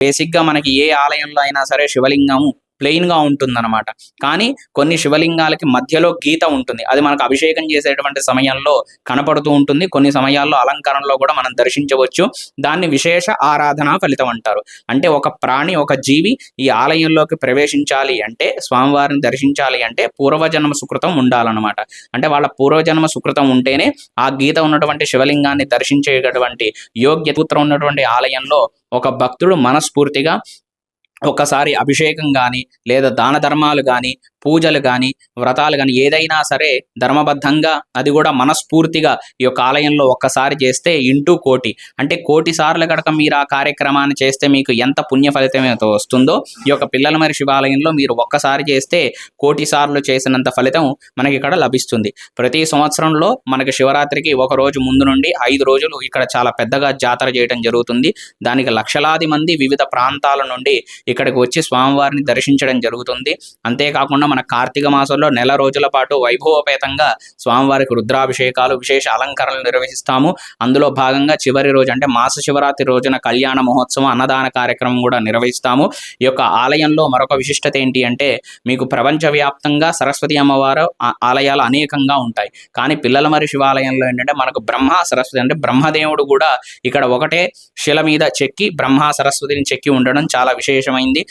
బేసిక్‌గా మనకి ఏ ఆలయంలో అయినా సరే శివలింగం ప్లెయిన్‌గా ఉంటుందనమాట. కానీ కొన్ని శివలింగాలకి మధ్యలో గీత ఉంటుంది. అది మనకు అభిషేకం చేసేటువంటి సమయంలో కనపడుతూ ఉంటుంది. కొన్ని సమయాల్లో అలంకరణలో కూడా మనం దర్శించవచ్చు. దాన్ని విశేష ఆరాధనా ఫలితం అంటారు. అంటే ఒక ప్రాణి, ఒక జీవి ఈ ఆలయంలోకి ప్రవేశించాలి అంటే, స్వామివారిని దర్శించాలి అంటే పూర్వజన్మ సుకృతం ఉండాలనమాట. అంటే వాళ్ళ పూర్వజన్మ సుకృతం ఉంటేనే ఆ గీత ఉన్నటువంటి శివలింగాన్ని దర్శించేటటువంటి యోగ్యత ఉన్నటువంటి ఆలయంలో ఒక భక్తుడు మనస్ఫూర్తిగా ఒక్కసారి అభిషేకం గాని, లేదా దాన ధర్మాలు గాని, పూజలు గాని, వ్రతాలు గాని ఏదైనా సరే ధర్మబద్ధంగా అది గూడా మనస్ఫూర్తిగా ఈ యొక్క ఆలయంలో ఒక్కసారి చేస్తే ఇంటూ కోటి. అంటే కోటి సార్లు గనక మీరు ఆ కార్యక్రమాన్ని చేస్తే మీకు ఎంత పుణ్య ఫలితమైతే వస్తుందో, ఈ యొక్క పిల్లలమర్రి శివాలయంలో మీరు ఒక్కసారి చేస్తే కోటి సార్లు చేసినంత ఫలితం మనకిక్కడ లభిస్తుంది. ప్రతి సంవత్సరంలో మనకి శివరాత్రికి ఒక రోజు ముందు నుండి 5 రోజులు ఇక్కడ చాలా పెద్దగా జాతర చేయటం జరుగుతుంది. దానికి లక్షలాది మంది వివిధ ప్రాంతాల నుండి ఇక్కడికి వచ్చి స్వామివారిని దర్శించడం జరుగుతుంది. అంతేకాకుండా మన కార్తీక మాసంలో నెల రోజుల పాటు వైభవోపేతంగా స్వామివారికి రుద్రాభిషేకాలు, విశేష అలంకరణలు నిర్వహిస్తాము. అందులో భాగంగా చివరి రోజు అంటే మాస శివరాత్రి రోజున కళ్యాణ మహోత్సవం, అన్నదాన కార్యక్రమం కూడా నిర్వహిస్తాము. ఈ యొక్క ఆలయంలో మరొక విశిష్టత ఏంటి అంటే, మీకు ప్రపంచవ్యాప్తంగా సరస్వతి అమ్మవారు ఆలయాలు అనేకంగా ఉంటాయి. కానీ పిల్లలమర్రి శివాలయంలో ఏంటంటే మనకు బ్రహ్మ, సరస్వతి అంటే బ్రహ్మదేవుడు కూడా ఇక్కడ ఒకటే శిల మీద చెక్కి బ్రహ్మ సరస్వతిని చెక్కి ఉండడం చాలా విశేషమైంది.